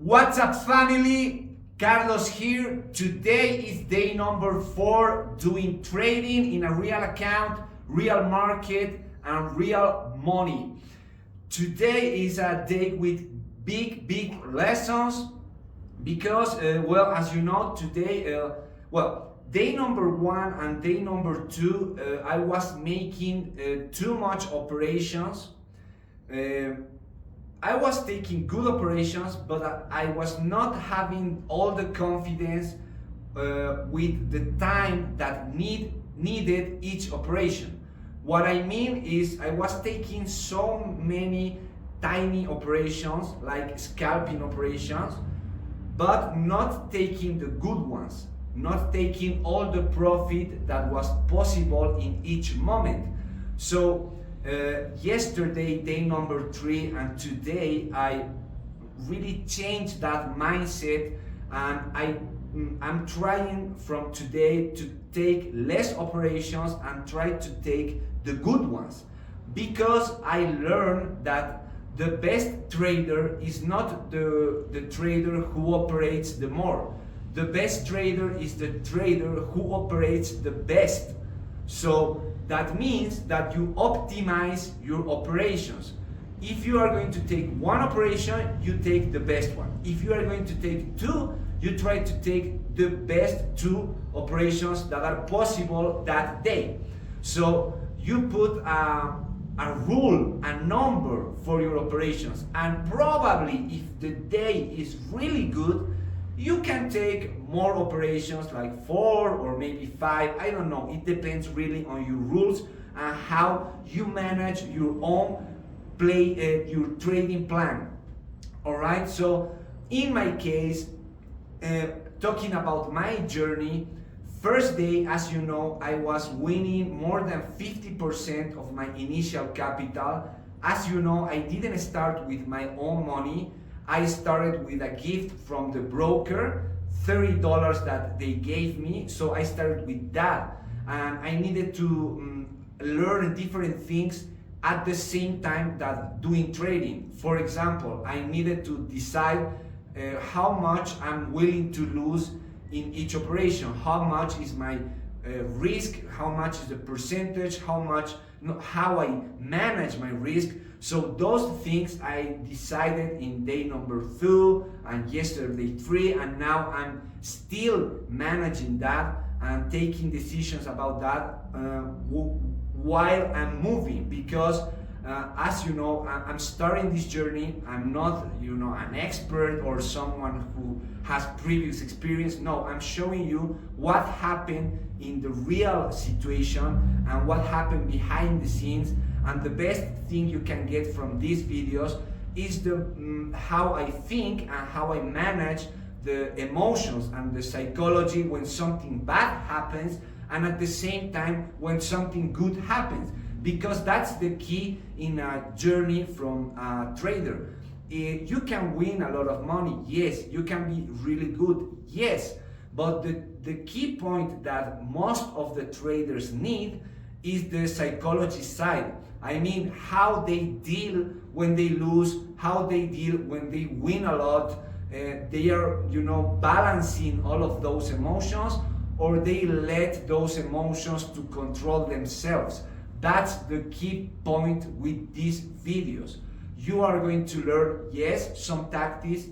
What's up, family? Carlos here. Today is day number 4 doing trading in a real account, real market, and real money. Today is a day with big lessons because, as you know, today, day number 1 and day number 2, I was making too much operations. I was taking good operations, but I was not having all the confidence with the time that needed each operation. What I mean is I was taking so many tiny operations like scalping operations, but not taking the good ones, not taking all the profit that was possible in each moment. So yesterday, day number 3, and today I really changed that mindset, and I'm trying from today to take less operations and try to take the good ones, because I learned that the best trader is not the trader who operates the more. The best trader is the trader who operates the best. So that means that you optimize your operations. If you are going to take one operation, you take the best one. If you are going to take 2, you try to take the best 2 operations that are possible that day. So you put a rule, a number for your operations, and probably if the day is really good, you can take more operations, like 4 or maybe 5, I don't know. It depends really on your rules and how you manage your own your trading plan. All right, so in my case, talking about my journey, first day, as you know, I was winning more than 50% of my initial capital. As you know, I didn't start with my own money. I started with a gift from the broker, $30 that they gave me. So I started with that, and I needed to learn different things at the same time that doing trading. For example, I needed to decide how much I'm willing to lose in each operation. How much is my risk? How much is the percentage? How I manage my risk? So those things I decided in day number 2 and yesterday 3, and now I'm still managing that and taking decisions about that while I'm moving, because as you know, I'm starting this journey. I'm not, an expert or someone who has previous experience. No, I'm showing you what happened in the real situation and what happened behind the scenes. And the best thing you can get from these videos is how I think and how I manage the emotions and the psychology when something bad happens, and at the same time when something good happens, because that's the key in a journey from a trader. You can win a lot of money, yes. You can be really good, yes. But the key point that most of the traders need is the psychology side. I mean, how they deal when they lose, how they deal when they win a lot. They are, balancing all of those emotions, or they let those emotions to control themselves. That's the key point with these videos. You are going to learn, yes, some tactics,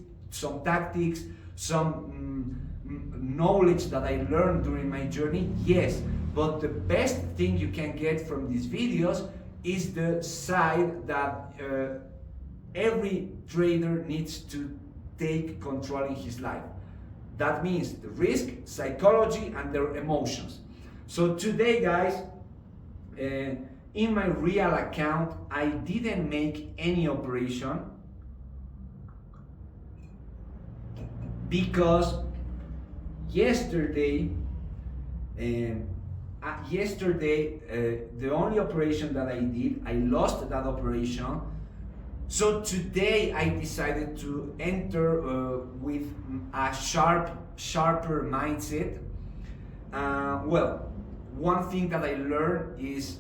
some knowledge that I learned during my journey, yes. But the best thing you can get from these videos is the side that every trader needs to take control in his life. That means the risk, psychology, and their emotions. So today, guys, in my real account, I didn't make any operation because yesterday, the only operation that I did, I lost that operation. So today I decided to enter with a sharper mindset. One thing that I learned is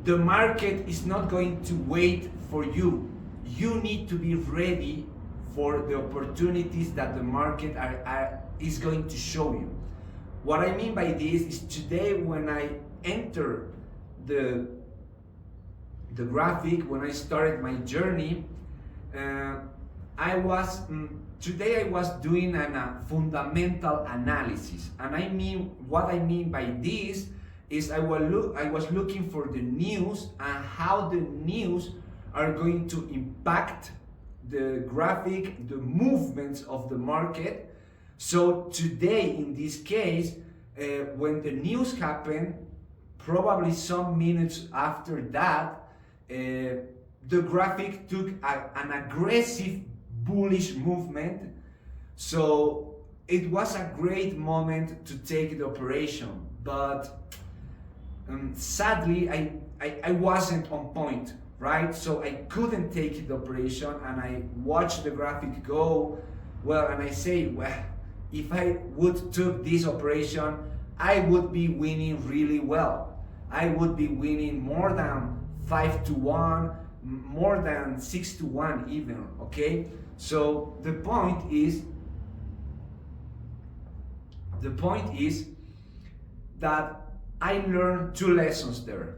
the market is not going to wait for you. You need to be ready for the opportunities that the market is going to show you. What I mean by this is today when I enter the graphic, when I started my journey, today I was doing a fundamental analysis, and what I mean by this is I was looking for the news and how the news are going to impact the graphic, the movements of the market. So today, in this case, when the news happened, probably some minutes after that, the graphic took an aggressive bullish movement. So it was a great moment to take the operation, but sadly I wasn't on point, right? So I couldn't take the operation, and I watched the graphic go well, and I say, well, if I would took this operation, I would be winning really well. I would be winning more than 5-1, more than 6-1 even, okay? So the point is that I learned 2 lessons there.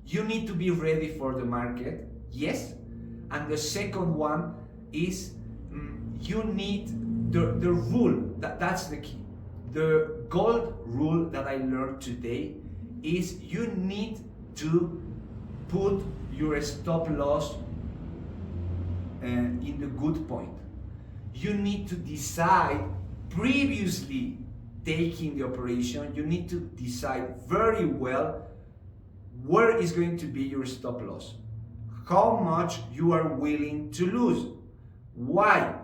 You need to be ready for the market, yes. And the second one is you need the rule, that's the key. The gold rule that I learned today is you need to put your stop loss in the good point. You need to decide previously taking the operation, you need to decide very well where is going to be your stop loss, how much you are willing to lose. Why?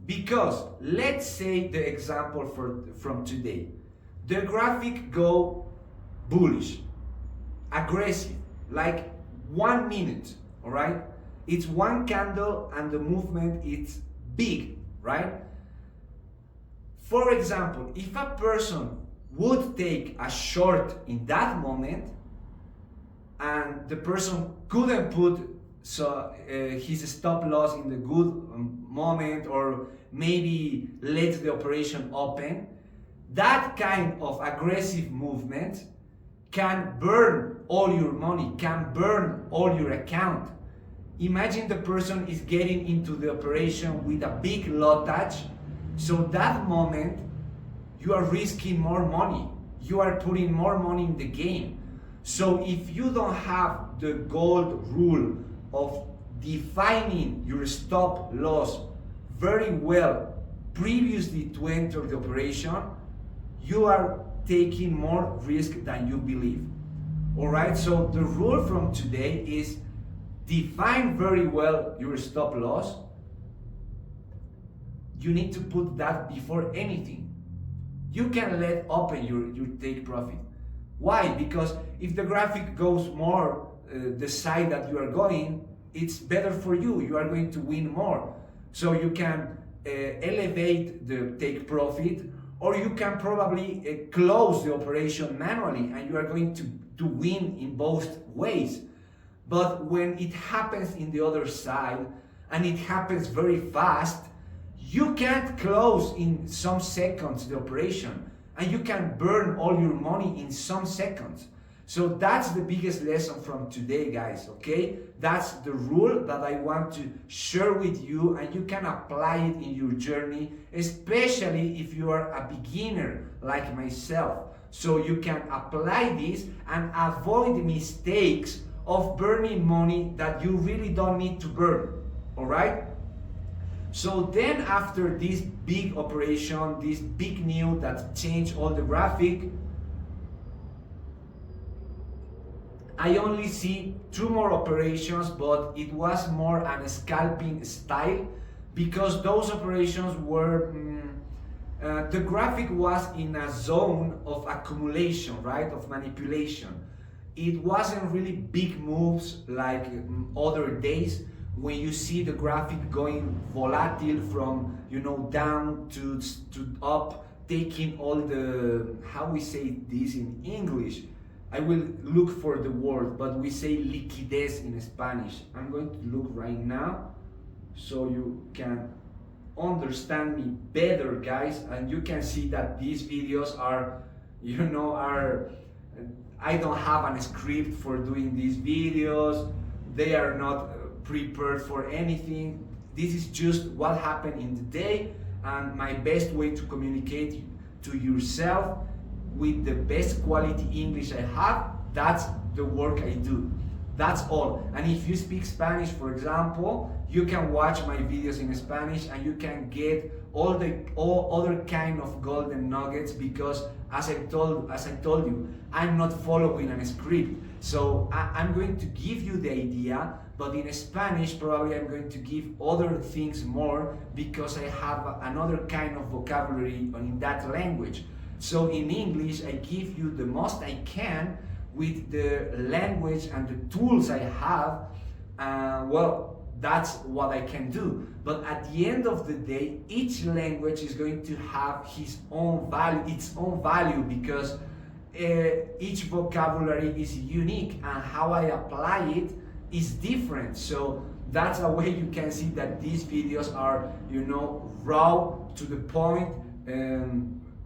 Because let's say the example from today, the graphic go bullish, aggressive, like 1 minute, all right? It's one candle and the movement is big, right? For example, if a person would take a short in that moment and the person couldn't put his stop loss in the good moment, or maybe let the operation open, that kind of aggressive movement can burn all your money, can burn all your account. Imagine the person is getting into the operation with a big lotage, so that moment you are risking more money, you are putting more money in the game. So if you don't have the gold rule of defining your stop loss very well previously to enter the operation, you are taking more risk than you believe. All right, so the rule from today is define very well your stop loss. You need to put that before anything. You can let open your take profit. Why? Because if the graphic goes more the side that you are going, it's better for you. You are going to win more. So you can elevate the take profit, or you can probably close the operation manually, and you are going to win in both ways. But when it happens in the other side, and it happens very fast, you can't close in some seconds the operation, and you can burn all your money in some seconds. So that's the biggest lesson from today, guys, okay? That's the rule that I want to share with you, and you can apply it in your journey, especially if you are a beginner like myself. So you can apply this and avoid mistakes of burning money that you really don't need to burn, all right? So then after this big operation, this big news that changed all the graphic, I only see 2 more operations, but it was more an scalping style, because those operations were, the graphic was in a zone of accumulation, right, of manipulation. It wasn't really big moves like other days when you see the graphic going volatile from, down to up, taking all the, how we say this in English? I will look for the word, but we say liquidez in Spanish. I'm going to look right now so you can understand me better, guys, and you can see that these videos are, I don't have a script for doing these videos. They are not prepared for anything. This is just what happened in the day and my best way to communicate to yourself with the best quality English I have. That's the work I do. That's all. And if you speak Spanish, for example, you can watch my videos in Spanish and you can get all other kind of golden nuggets, because as I told you, I'm not following a script. So I'm going to give you the idea, but in Spanish probably I'm going to give other things more because I have another kind of vocabulary in that language. So in English I give you the most I can with the language and the tools I have. That's what I can do. But at the end of the day, each language is going to have its own value, because each vocabulary is unique and how I apply it is different. So that's a way you can see that these videos are, raw, to the point,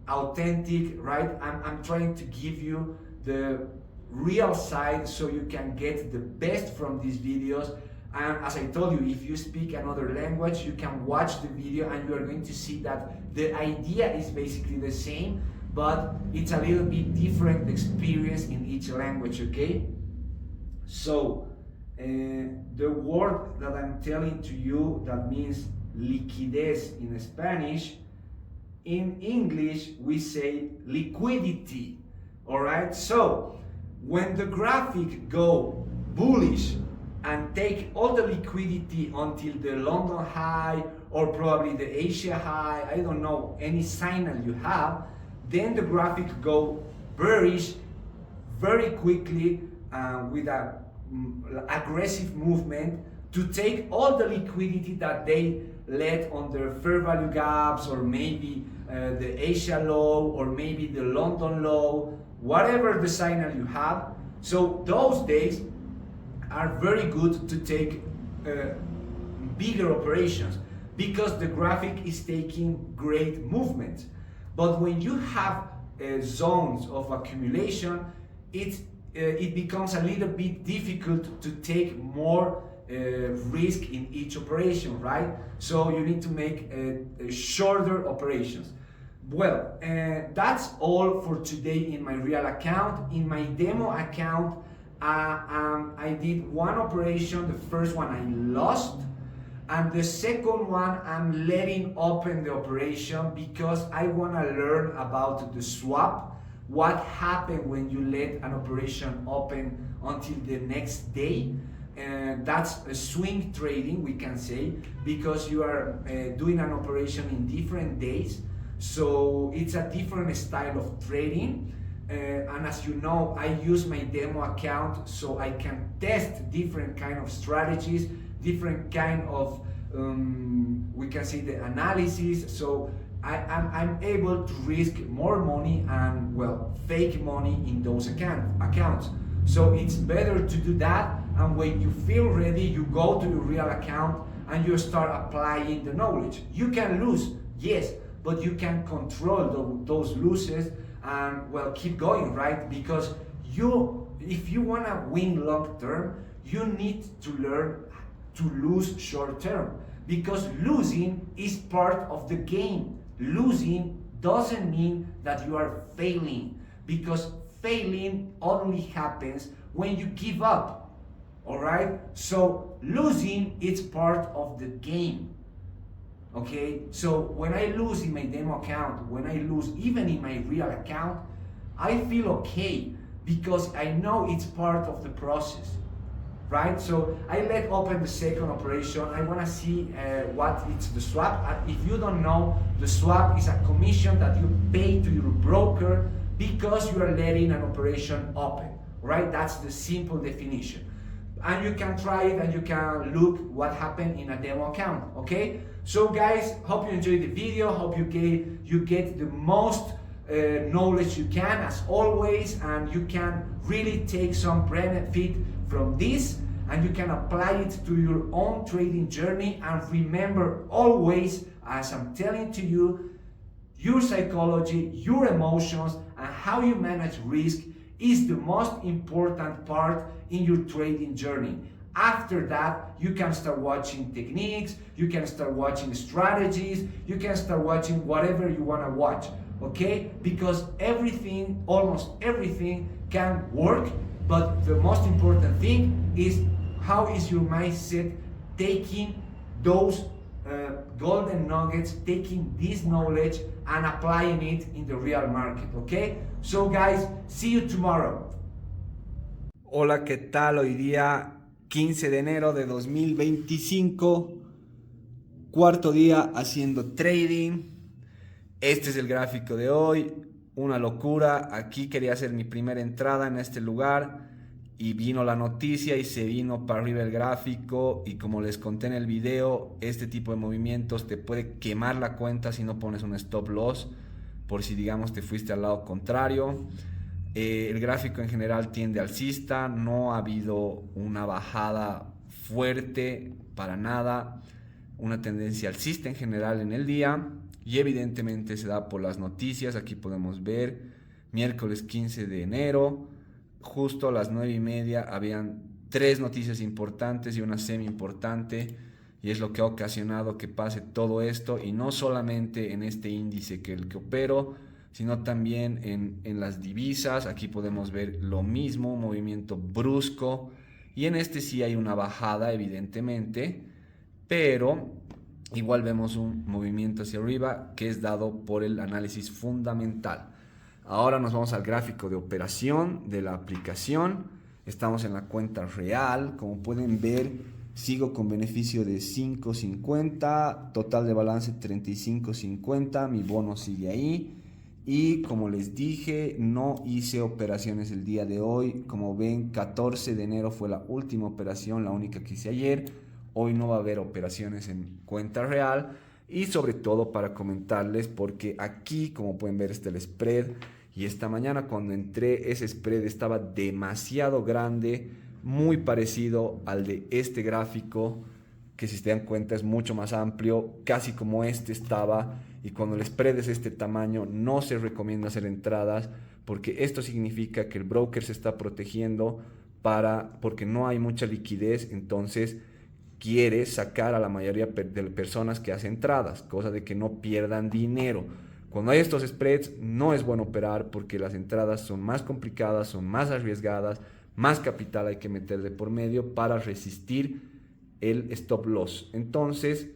authentic, right? I'm trying to give you the real side so you can get the best from these videos. And as I told you, if you speak another language, you can watch the video and you are going to see that the idea is basically the same, but it's a little bit different experience in each language, okay? So, the word that I'm telling to you that means liquidez in Spanish, in English we say liquidity, all right? So, when the graphic go bullish and take all the liquidity until the London high or probably the Asia high, I don't know, any signal you have, then the graphic go bearish very quickly with a aggressive movement to take all the liquidity that they let on their fair value gaps, or maybe the Asia low, or maybe the London low, whatever the signal you have. So those days are very good to take bigger operations because the graphic is taking great movement. But when you have zones of accumulation, it becomes a little bit difficult to take more risk in each operation, right? So you need to make shorter operations. Well, that's all for today in my real account. In my demo account, I did one operation. The first one I lost, and the second one I'm letting open the operation because I want to learn about the swap, what happened when you let an operation open until the next day. That's a swing trading, we can say, because you are doing an operation in different days, so it's a different style of trading. And as you know, I use my demo account so I can test different kind of strategies, different kind of we can say the analysis. So I'm able to risk more money and, well, fake money in those accounts. So it's better to do that, and when you feel ready, you go to the real account and you start applying the knowledge. You can lose, yes, but you can control those losses and, well, keep going, right? Because if you want to win long term, you need to learn to lose short term, because losing is part of the game. Losing doesn't mean that you are failing, because failing only happens when you give up, all right? So losing is part of the game. Okay, so when I lose in my demo account, when I lose even in my real account, I feel okay because I know it's part of the process, right? So I let open the second operation. I want to see what is the swap. If you don't know, the swap is a commission that you pay to your broker because you are letting an operation open, right? That's the simple definition. And you can try it and you can look what happened in a demo account, okay? So guys, hope you enjoyed the video. Hope you get the most knowledge you can, as always, and you can really take some benefit from this, and you can apply it to your own trading journey. And remember always, as I'm telling to you, your psychology, your emotions, and how you manage risk is the most important part in your trading journey. After that, you can start watching techniques, you can start watching strategies, you can start watching whatever you want to watch, okay? Because everything, almost everything can work, but the most important thing is how is your mindset taking those golden nuggets, taking this knowledge and applying it in the real market, okay? So guys, see you tomorrow. Hola, ¿qué tal? Hoy día 15 de enero de 2025, cuarto día haciendo trading. Este es el gráfico de hoy, una locura. Aquí quería hacer mi primera entrada en este lugar y vino la noticia y se vino para arriba el gráfico, y como les conté en el video, este tipo de movimientos te puede quemar la cuenta si no pones un stop loss, por si digamos te fuiste al lado contrario. El gráfico en general tiende alcista, no ha habido una bajada fuerte para nada, una tendencia alcista en general en el día, y evidentemente se da por las noticias. Aquí podemos ver miércoles 15 de enero, justo a las 9:30 habían 3 noticias importantes y una semi importante, y es lo que ha ocasionado que pase todo esto, y no solamente en este índice que opero, sino también en las divisas. Aquí podemos ver lo mismo, un movimiento brusco, y en este sí hay una bajada evidentemente, pero igual vemos un movimiento hacia arriba que es dado por el análisis fundamental. Ahora nos vamos al gráfico de operación de la aplicación. Estamos en la cuenta real, como pueden ver sigo con beneficio de 5.50, total de balance 35.50, mi bono sigue ahí. Y como les dije, no hice operaciones el día de hoy. Como ven, 14 de enero fue la última operación, la única que hice ayer. Hoy no va a haber operaciones en cuenta real. Y sobre todo para comentarles, porque aquí, como pueden ver, está el spread. Y esta mañana cuando entré, ese spread estaba demasiado grande, muy parecido al de este gráfico, que si se dan cuenta es mucho más amplio, casi como este estaba. Y cuando el spread es este tamaño, no se recomienda hacer entradas, porque esto significa que el broker se está protegiendo porque no hay mucha liquidez, entonces quiere sacar a la mayoría de personas que hacen entradas, cosa de que no pierdan dinero. Cuando hay estos spreads no es bueno operar, porque las entradas son más complicadas, son más arriesgadas, más capital hay que meter de por medio para resistir el stop loss. Entonces,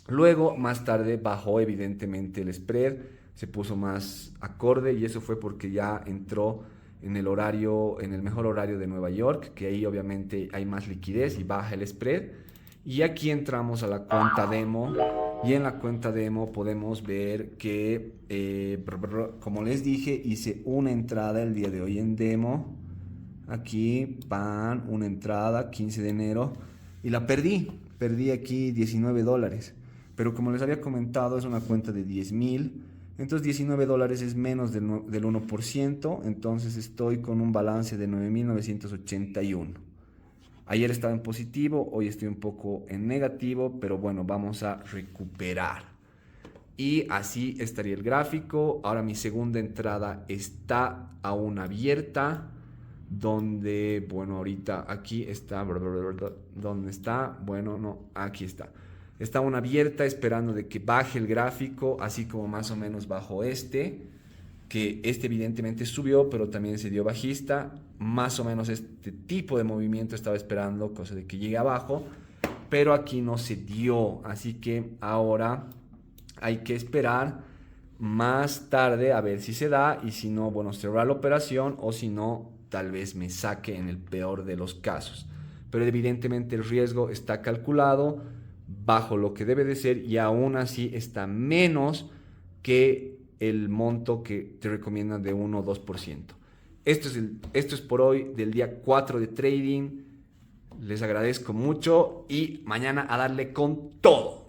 luego, más tarde, bajó evidentemente el spread, se puso más acorde, y eso fue porque ya entró en el horario, en el mejor horario de Nueva York, que ahí obviamente hay más liquidez y baja el spread. Y aquí entramos a la cuenta demo, y en la cuenta demo podemos ver que, como les dije, hice una entrada el día de hoy en demo. Aquí, una entrada, 15 de enero, y la perdí aquí $19. Pero como les había comentado, es una cuenta de 10,000, entonces $19 es menos del 1%, entonces estoy con un balance de 9.981. Ayer estaba en positivo, hoy estoy un poco en negativo, pero bueno, vamos a recuperar. Y así estaría el gráfico. Ahora mi segunda entrada está aún abierta, donde, bueno, ahorita aquí está, ¿dónde está? Bueno, no, aquí está. Está aún abierta esperando de que baje el gráfico, así como más o menos bajó que este evidentemente subió, pero también se dio bajista. Más o menos este tipo de movimiento estaba esperando, cosa de que llegue abajo, pero aquí no se dio, así que ahora hay que esperar más tarde a ver si se da, y si no, bueno, cerrar la operación, o si no, tal vez me saque en el peor de los casos. Pero evidentemente el riesgo está calculado bajo lo que debe de ser, y aún así está menos que el monto que te recomiendan de 1 o 2%. Esto es por hoy del día 4 de trading. Les agradezco mucho y mañana a darle con todo.